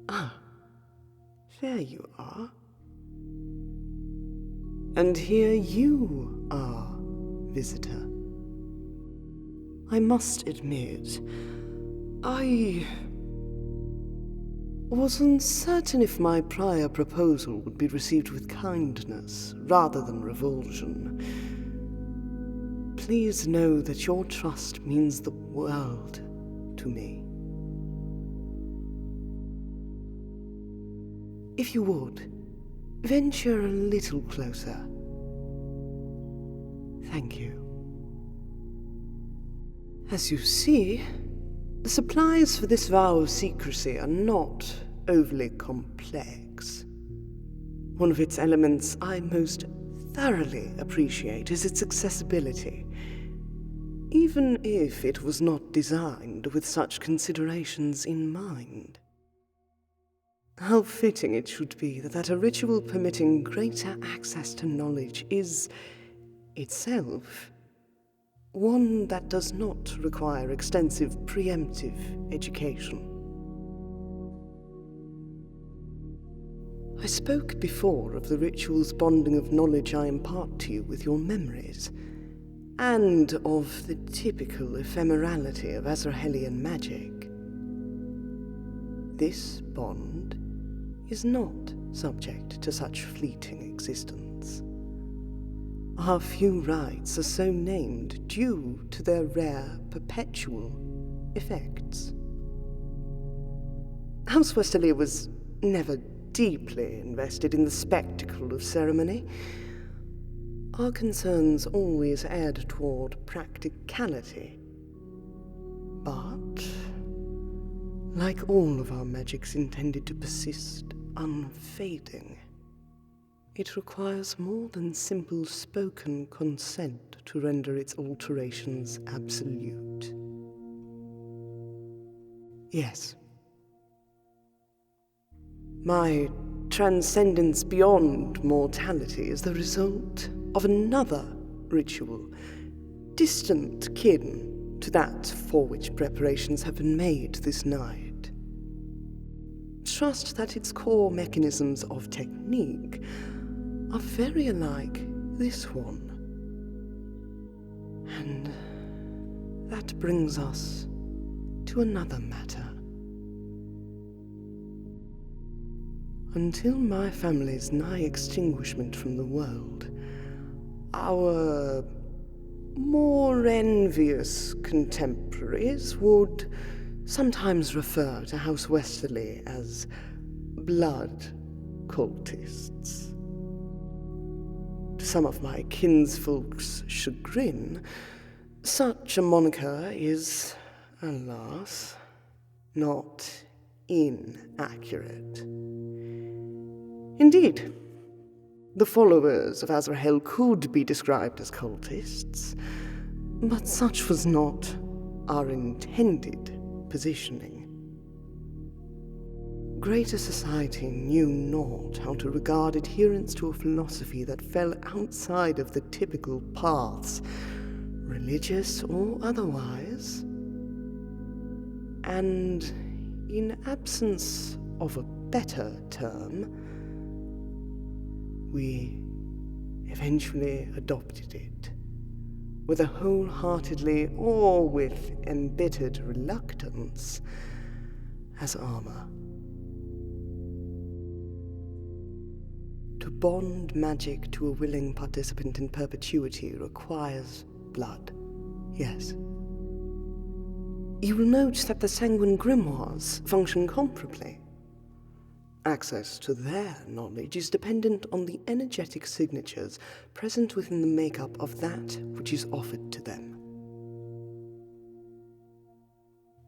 Ah, there you are. And here you are, visitor. I must admit, I was uncertain if my prior proposal would be received with kindness rather than revulsion. Please know that your trust means the world to me. If you would, venture a little closer. Thank you. As you see, the supplies for this vow of secrecy are not overly complex. One of its elements I most thoroughly appreciate is its accessibility, even if it was not designed with such considerations in mind. How fitting it should be that a ritual permitting greater access to knowledge is, itself, one that does not require extensive preemptive education. I spoke before of the ritual's bonding of knowledge I impart to you with your memories, and of the typical ephemerality of Azrahelian magic. This bond is not subject to such fleeting existence. Our few rites are so named due to their rare, perpetual effects. House Westerly was never deeply invested in the spectacle of ceremony. Our concerns always erred toward practicality. But, like all of our magics intended to persist unfading, it requires more than simple spoken consent to render its alterations absolute. Yes. My transcendence beyond mortality is the result of another ritual, distant kin to that for which preparations have been made this night. Trust that its core mechanisms of technique are very alike this one. And that brings us to another matter. Until my family's nigh extinguishment from the world, our more envious contemporaries would sometimes refer to House Westerly as blood cultists. To some of my kinsfolk's chagrin, such a moniker is, alas, not inaccurate. Indeed, the followers of Azrahel could be described as cultists, but such was not our intended positioning. Greater society knew not how to regard adherence to a philosophy that fell outside of the typical paths, religious or otherwise, and, in absence of a better term, we eventually adopted it, whether wholeheartedly or with embittered reluctance, as armor. To bond magic to a willing participant in perpetuity requires blood, yes. You will note that the Sanguine grimoires function comparably. Access to their knowledge is dependent on the energetic signatures present within the makeup of that which is offered to them.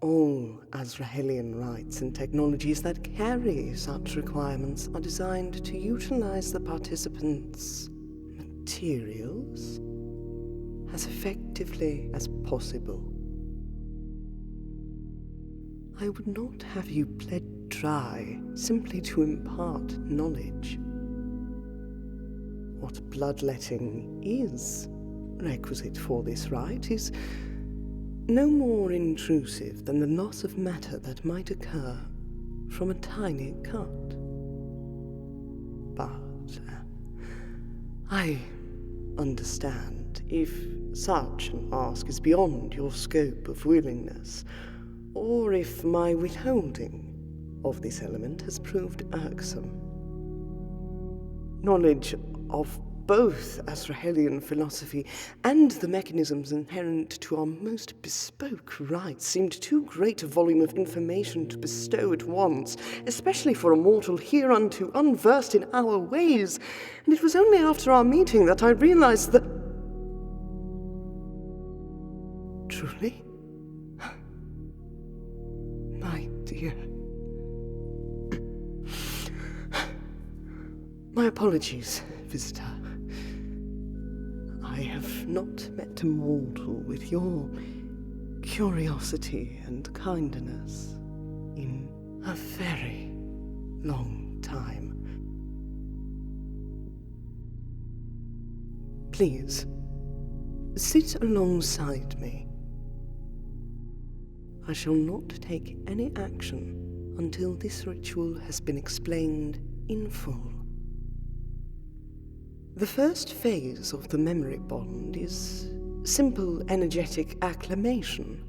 All Azrahelian rites and technologies that carry such requirements are designed to utilize the participants' materials as effectively as possible. I would not have you bled dry simply to impart knowledge. What bloodletting is requisite for this rite is no more intrusive than the loss of matter that might occur from a tiny cut. But I understand if such an ask is beyond your scope of willingness, or if my withholding of this element has proved irksome. Knowledge of both Azrahelian philosophy and the mechanisms inherent to our most bespoke rites seemed too great a volume of information to bestow at once, especially for a mortal hereunto unversed in our ways, and it was only after our meeting that I realized that... Truly? My dear... My apologies, visitor. I have not met a mortal with your curiosity and kindness in a very long time. Please, sit alongside me. I shall not take any action until this ritual has been explained in full. The first phase of the memory bond is simple energetic acclamation.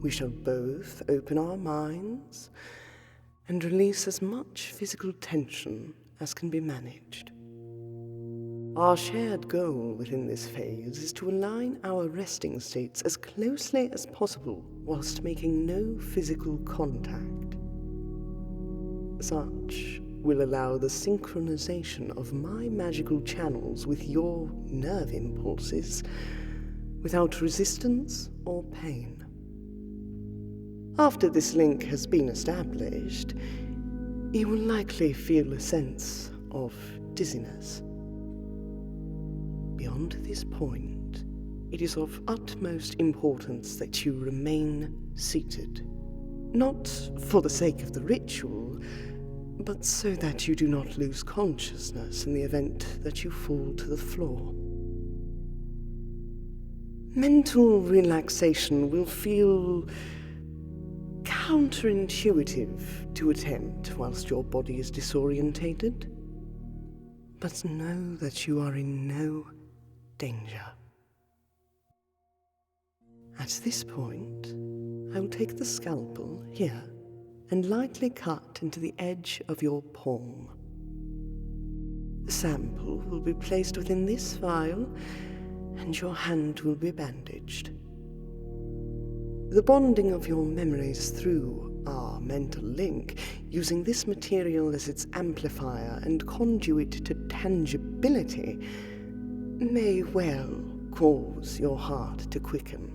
We shall both open our minds and release as much physical tension as can be managed. Our shared goal within this phase is to align our resting states as closely as possible whilst making no physical contact. Such will allow the synchronization of my magical channels with your nerve impulses without resistance or pain. After this link has been established, you will likely feel a sense of dizziness. Beyond this point, it is of utmost importance that you remain seated, not for the sake of the ritual, but so that you do not lose consciousness in the event that you fall to the floor. Mental relaxation will feel counterintuitive to attempt whilst your body is disorientated, but know that you are in no danger. At this point, I will take the scalpel here and lightly cut into the edge of your palm. The sample will be placed within this vial, and your hand will be bandaged. The bonding of your memories through our mental link, using this material as its amplifier and conduit to tangibility, may well cause your heart to quicken.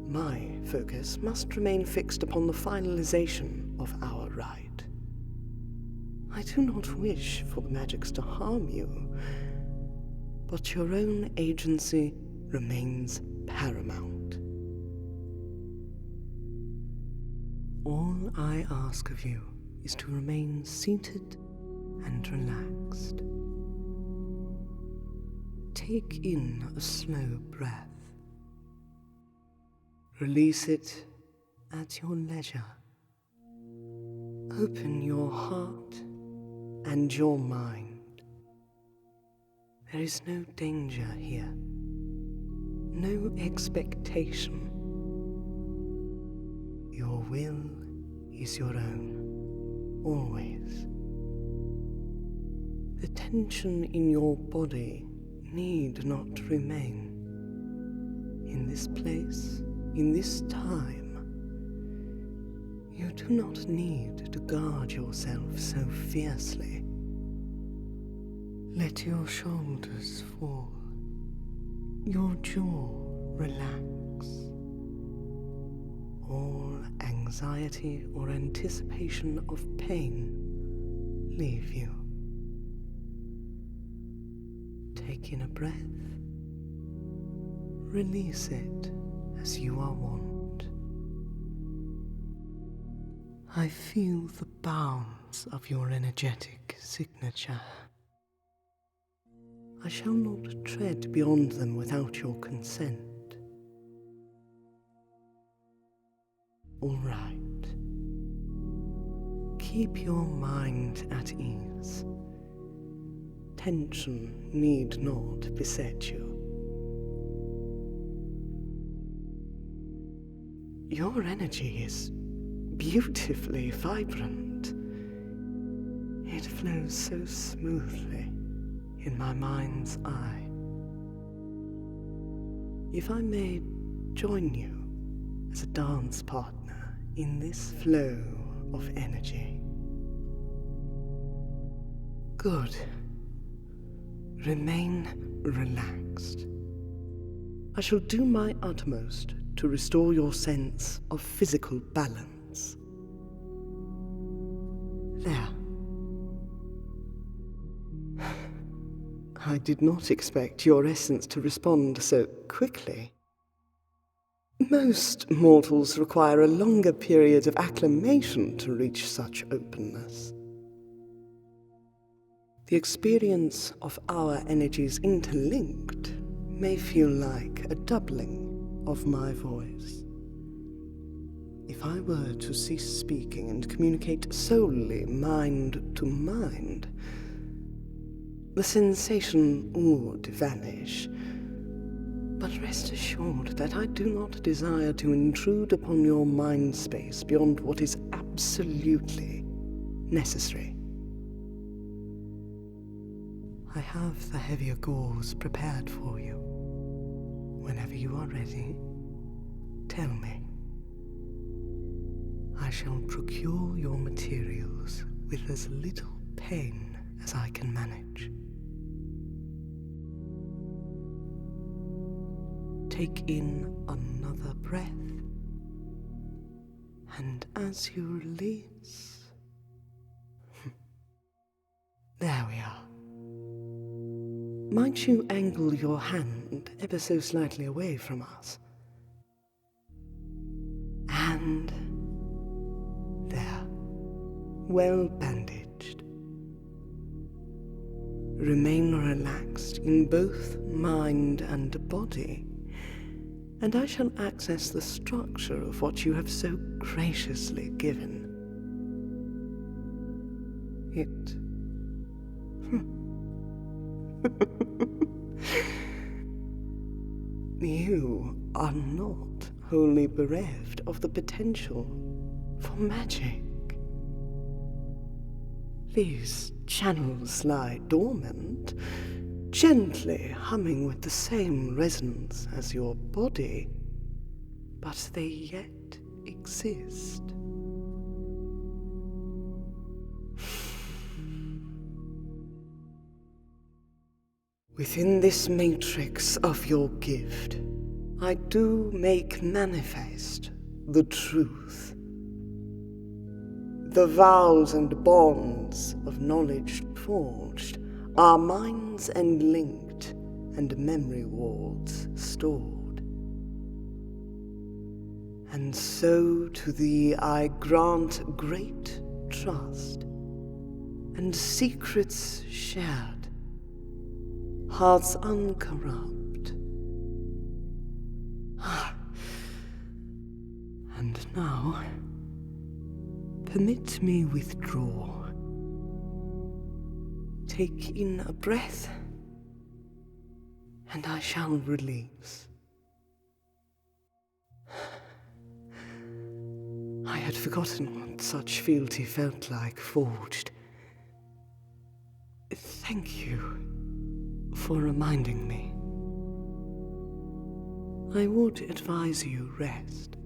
My focus must remain fixed upon the finalization of our rite. I do not wish for the magics to harm you, but your own agency remains paramount. All I ask of you is to remain seated and relaxed. Take in a slow breath. Release it at your leisure. Open your heart and your mind. There is no danger here, no expectation. Your will is your own, always. The tension in your body need not remain. In this place, in this time, you do not need to guard yourself so fiercely. Let your shoulders fall, your jaw relax. All anxiety or anticipation of pain leave you. Take in a breath, release it as you are wont. I feel the bounds of your energetic signature. I shall not tread beyond them without your consent. All right. keep your mind at ease. Tension need not beset you. Your energy is beautifully vibrant. It flows so smoothly in my mind's eye. If I may join you as a dance partner in this flow of energy. Good. Remain relaxed. I shall do my utmost to restore your sense of physical balance. There. I did not expect your essence to respond so quickly. Most mortals require a longer period of acclimation to reach such openness. The experience of our energies interlinked may feel like a doubling of my voice. If I were to cease speaking and communicate solely mind to mind, the sensation would vanish. But rest assured that I do not desire to intrude upon your mind space beyond what is absolutely necessary. I have the heavier gauze prepared for you. Whenever you are ready, tell me. I shall procure your materials with as little pain as I can manage. Take in another breath, and as you release... There we are. Might you angle your hand ever so slightly away from us? And there, well bandaged. Remain relaxed in both mind and body, and I shall access the structure of what you have so graciously given. It... You are not wholly bereft of the potential for magic. These channels lie dormant, gently humming with the same resonance as your body, but they yet exist. Within this matrix of your gift, I do make manifest the truth. The vows and bonds of knowledge forged are minds linked and memory wards stored. And so to thee I grant great trust and secrets shared, hearts uncorrupt. And now, permit me withdraw. Take in a breath, and I shall release. I had forgotten what such fealty felt like forged. Thank you for reminding me. I would advise you rest.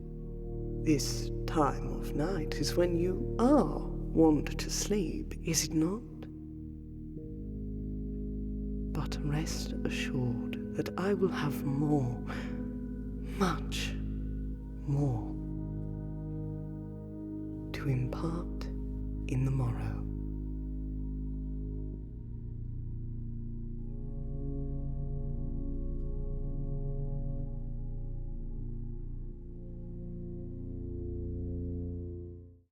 This time of night is when you are wont to sleep, is it not? But rest assured that I will have more, much more, to impart in the morrow.